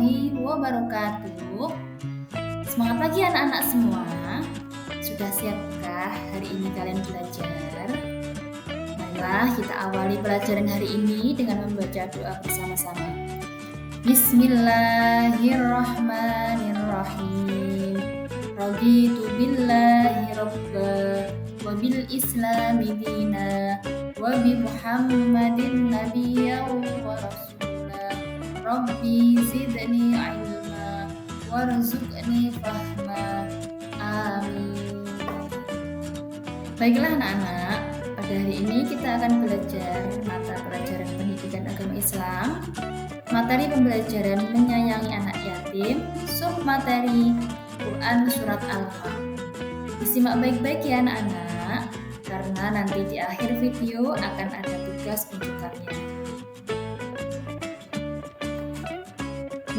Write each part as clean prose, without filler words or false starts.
warahmatullahi wabarakatuh. Semangat pagi anak-anak semua. Sudah siapkah hari ini kalian belajar? Marilah kita awali pelajaran hari ini dengan membaca doa bersama-sama. Bismillahirrahmanirrahim. Raditu billahi rabba wa bil islami dina wa bi Muhammadin nabiyyan wa rasula. Rabbi zidni ilma warzuqni fahma. Amin. Baiklah anak-anak, pada hari ini kita akan belajar mata pelajaran pendidikan agama Islam, materi pembelajaran menyayangi anak yatim, submateri Quran Surat Al-Ma'un. Disimak baik-baik ya anak-anak, karena nanti di akhir video akan ada tugas unjukannya.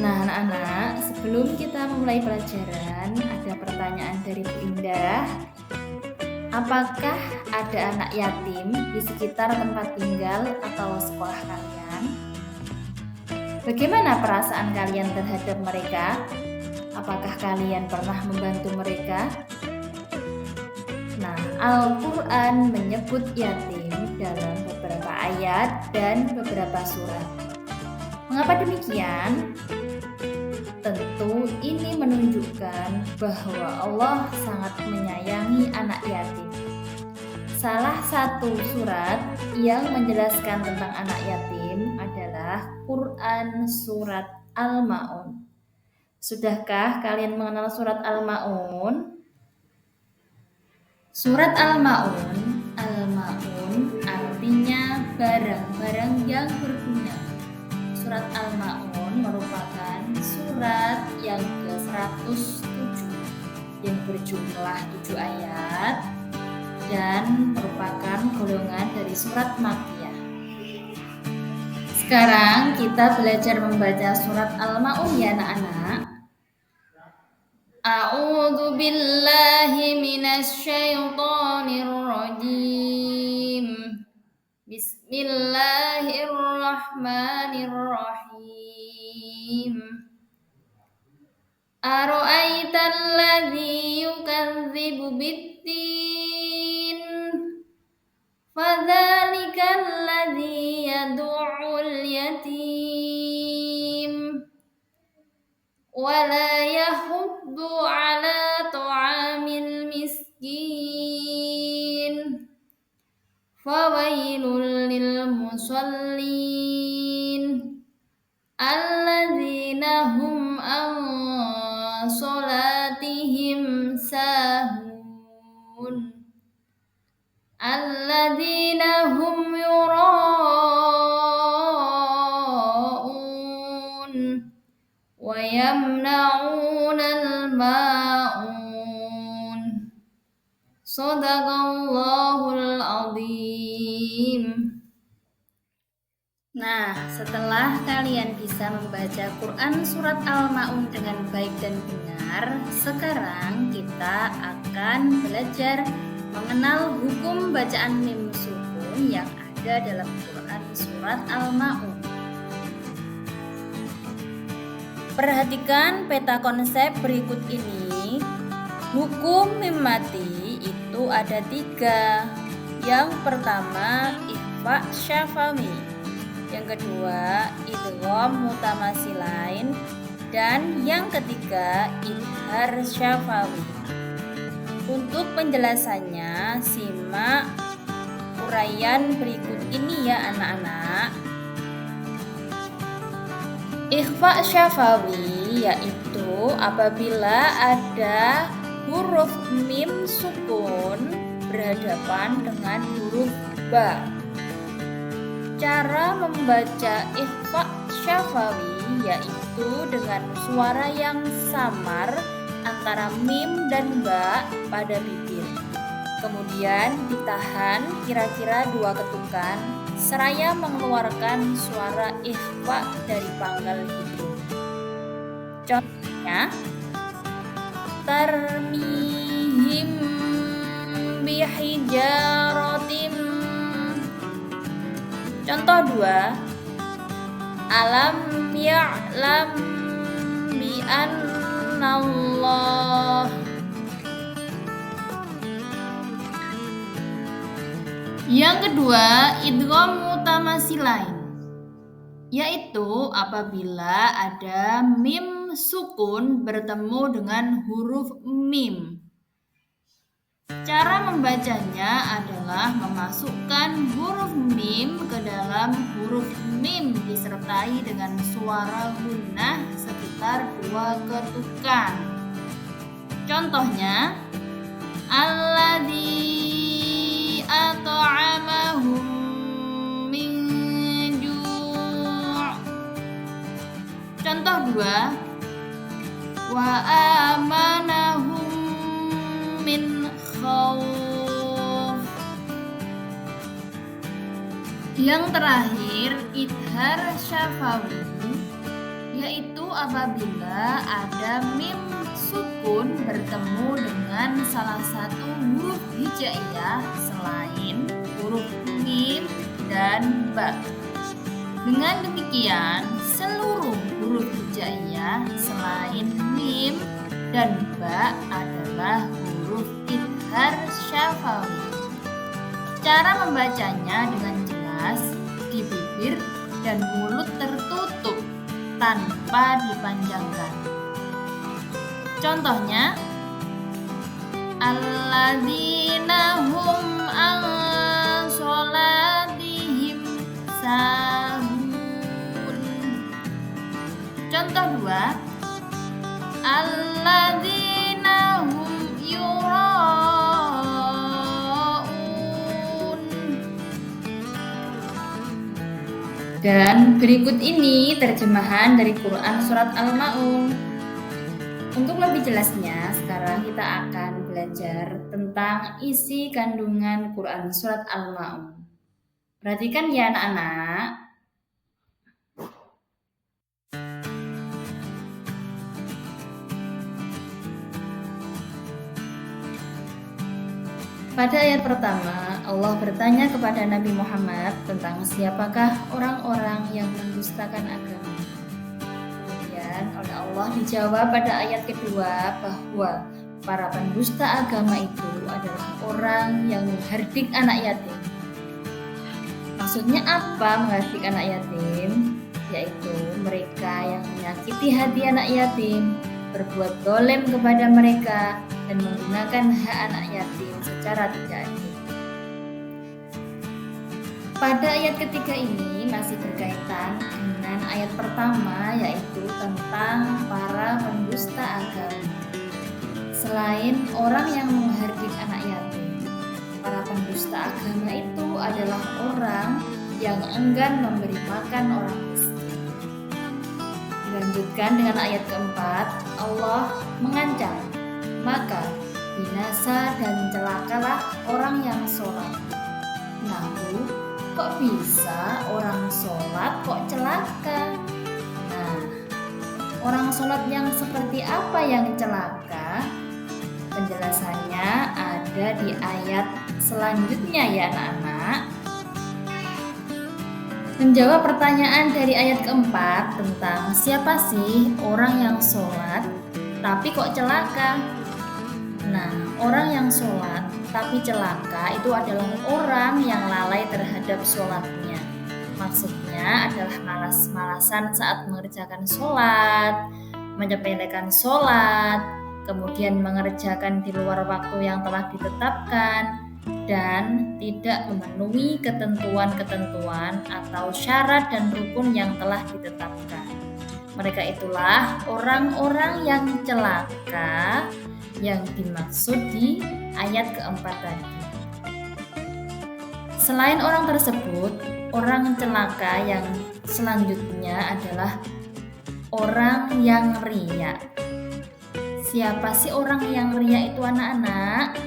Nah anak-anak, sebelum kita memulai pelajaran, ada pertanyaan dari Bu Indah. Apakah ada anak yatim di sekitar tempat tinggal atau sekolah kalian? Bagaimana perasaan kalian terhadap mereka? Apakah kalian pernah membantu mereka? Nah, Al-Quran menyebut yatim dalam beberapa ayat dan beberapa surat. Mengapa demikian? Tentu ini menunjukkan bahwa Allah sangat menyayangi anak yatim. Salah satu surat yang menjelaskan tentang anak yatim adalah Quran Surat Al-Ma'un. Sudahkah kalian mengenal Surat Al-Ma'un? Surat Al-Ma'un, artinya barang-barang yang berguna. Surat Al-Ma'un merupakan surat yang ke-107 yang berjumlah 7 ayat dan merupakan golongan dari surat Makkiyah. Sekarang kita belajar membaca surat Al-Ma'un ya anak-anak. A'udzu billahi minasy syaithanir rajim. Bismillahirrahmanirrahim. Ara'aital ladzi yukadzibu bid-din fadzalikal ladzi yad'ul yatim wa la yahuddu 'ala ta'amil miskin. Fawailul lil musallin alladzina hum an salatihim sahun alladzina hum yura'un wa yamna'unal ma'un. Shadaqallahul azim. Nah, setelah kalian bisa membaca Quran Surat Al-Ma'un dengan baik dan benar, sekarang kita akan belajar mengenal hukum bacaan mim sukun yang ada dalam Quran Surat Al-Ma'un. Perhatikan peta konsep berikut ini. Hukum mim mati itu ada 3. Yang pertama, ikhfa syafawi. Yang kedua, idgham mutamasilain. Dan yang ketiga, idhar syafawi. Untuk penjelasannya, simak uraian berikut ini ya anak-anak. Ikhfa syafawi yaitu apabila ada huruf mim sukun berhadapan dengan huruf ba. Cara membaca ikhfa syafawi yaitu dengan suara yang samar antara mim dan ba pada bibir. Kemudian ditahan kira-kira 2 ketukan seraya mengeluarkan suara ikhfa dari pangkal hidung. Contohnya, tarmihim bihijaratim. Contoh 2, alam ya'lam annallah. Yang kedua, idgham mutamatsilain, yaitu apabila ada mim sukun bertemu dengan huruf mim. Cara membacanya adalah memasukkan huruf mim ke dalam huruf mim disertai dengan suara gunnah sekitar 2 ketukan. Contohnya, alladzi at'amahum min ju'. Contoh 2, wa amanahum min khauf. Yang terakhir, idhar syafawi, yaitu apabila ada mim sukun bertemu dengan salah satu huruf hijaiyah selain huruf mim dan ba. Dengan demikian, seluruh huruf hijaiyah selain mim dan ba adalah huruf idhar syafawi. Cara membacanya dengan jelas, di bibir dan mulut tertutup tanpa dipanjangkan. Contohnya, alladzina hum an sholatihim sahun. Contoh 2, alladzina hum yura'un. Dan berikut ini terjemahan dari Quran Surat Al-Ma'un. Untuk lebih jelasnya, sekarang kita akan belajar tentang isi kandungan Quran Surat Al-Ma'un. Perhatikan ya anak-anak. Pada ayat pertama, Allah bertanya kepada Nabi Muhammad tentang siapakah orang-orang yang mendustakan agama. Oleh Allah dijawab pada ayat kedua bahwa para pendusta agama itu adalah orang yang menghardik anak yatim. Maksudnya apa menghardik anak yatim? Yaitu mereka yang menyakiti hati anak yatim, berbuat zalim kepada mereka, dan menggunakan hak anak yatim secara tidak adil. Pada ayat ketiga ini masih berkaitan dengan ayat pertama, yaitu tentang para pendusta agama. Selain orang yang menghardik anak yatim, para pendusta agama itu adalah orang yang enggan memberi makan orang miskin. Dilanjutkan dengan ayat keempat, Allah mengancam, maka binasa dan celakalah orang yang sholat. Namun, kok bisa orang sholat kok celaka? Nah, orang sholat yang seperti apa yang celaka? Penjelasannya ada di ayat selanjutnya ya anak-anak. Menjawab pertanyaan dari ayat keempat tentang siapa sih orang yang sholat tapi kok celaka? Nah, orang yang sholat tapi celaka itu adalah orang yang lalai terhadap sholatnya. Maksudnya adalah malas-malasan saat mengerjakan sholat, menyepelekan sholat, kemudian mengerjakan di luar waktu yang telah ditetapkan, dan tidak memenuhi ketentuan-ketentuan atau syarat dan rukun yang telah ditetapkan. Mereka itulah orang-orang yang celaka yang dimaksud di ayat keempat tadi. Selain orang tersebut, orang celaka yang selanjutnya adalah orang yang riya. Siapa sih orang yang riya itu anak-anak?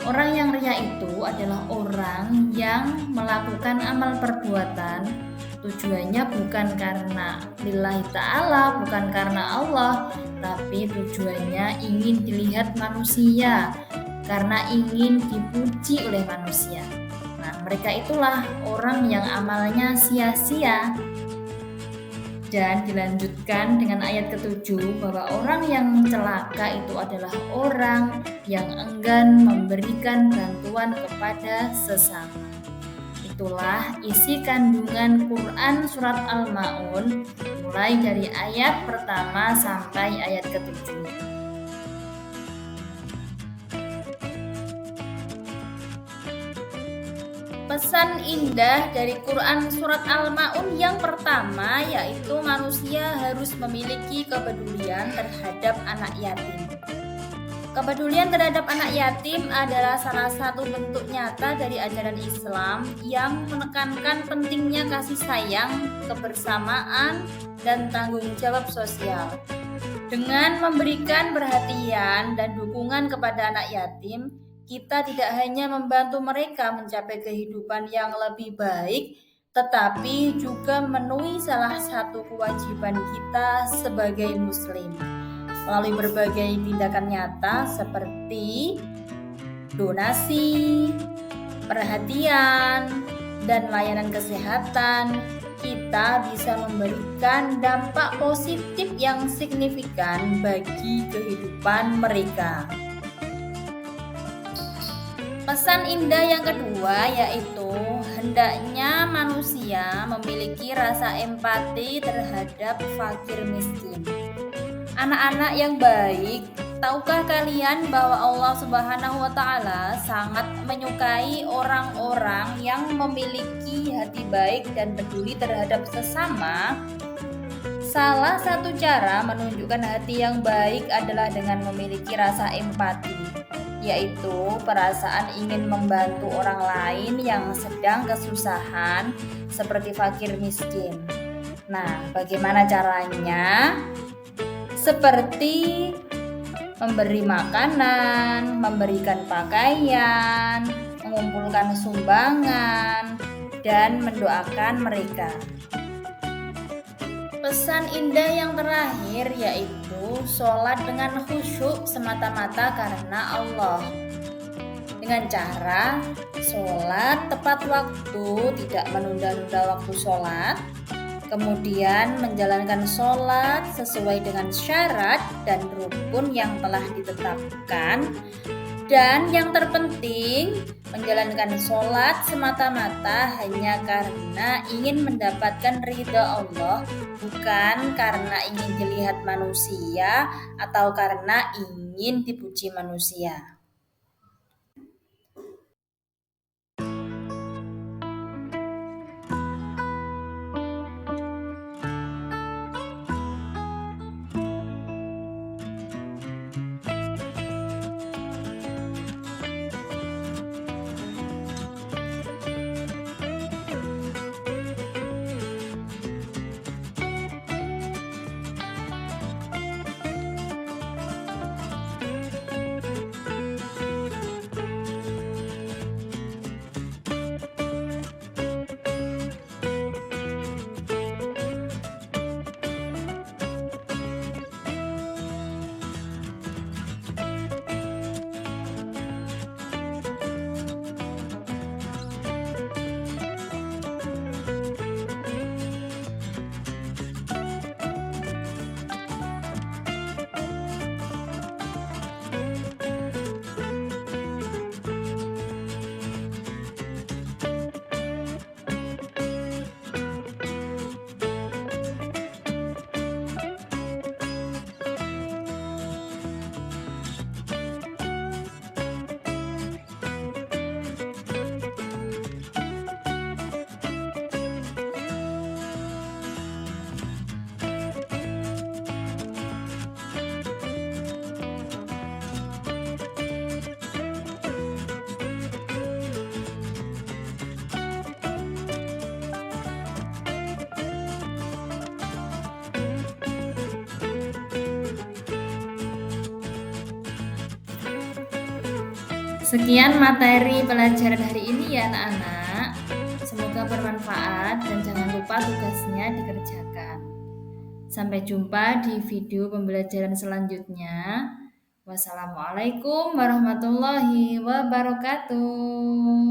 Orang yang riya itu adalah orang yang melakukan amal perbuatan tujuannya bukan karena lillahi ta'ala, bukan karena Allah, tapi tujuannya ingin dilihat manusia, karena ingin dipuji oleh manusia. Nah, mereka itulah orang yang amalnya sia-sia. Dan dilanjutkan dengan ayat ke-7 bahwa orang yang celaka itu adalah orang yang enggan memberikan bantuan kepada sesama. Itulah isi kandungan Quran Surat Al-Ma'un mulai dari ayat pertama sampai ayat ke-7. Pesan indah dari Quran Surat Al-Ma'un yang pertama yaitu manusia harus memiliki kepedulian terhadap anak yatim. Kepedulian terhadap anak yatim adalah salah satu bentuk nyata dari ajaran Islam yang menekankan pentingnya kasih sayang, kebersamaan, dan tanggung jawab sosial. Dengan memberikan perhatian dan dukungan kepada anak yatim, kita tidak hanya membantu mereka mencapai kehidupan yang lebih baik, tetapi juga memenuhi salah satu kewajiban kita sebagai Muslim melalui berbagai tindakan nyata seperti donasi, perhatian, dan layanan kesehatan. Kita bisa memberikan dampak positif yang signifikan bagi kehidupan mereka. Pesan indah yang kedua yaitu hendaknya manusia memiliki rasa empati terhadap fakir miskin. Anak-anak yang baik, tahukah kalian bahwa Allah Subhanahu wa Ta'ala sangat menyukai orang-orang yang memiliki hati baik dan peduli terhadap sesama? Salah satu cara menunjukkan hati yang baik adalah dengan memiliki rasa empati, yaitu perasaan ingin membantu orang lain yang sedang kesusahan seperti fakir miskin. Nah, bagaimana caranya? Seperti memberi makanan, memberikan pakaian, mengumpulkan sumbangan, dan mendoakan mereka. Pesan indah yang terakhir yaitu sholat dengan khusyuk semata-mata karena Allah. Dengan cara sholat tepat waktu, tidak menunda-nunda waktu sholat, kemudian menjalankan sholat sesuai dengan syarat dan rukun yang telah ditetapkan, dan yang terpenting menjalankan sholat semata-mata hanya karena ingin mendapatkan ridha Allah, bukan karena ingin dilihat manusia atau karena ingin dipuji manusia. Sekian materi pelajaran hari ini ya anak-anak. Semoga bermanfaat dan jangan lupa tugasnya dikerjakan. Sampai jumpa di video pembelajaran selanjutnya. Wassalamualaikum warahmatullahi wabarakatuh.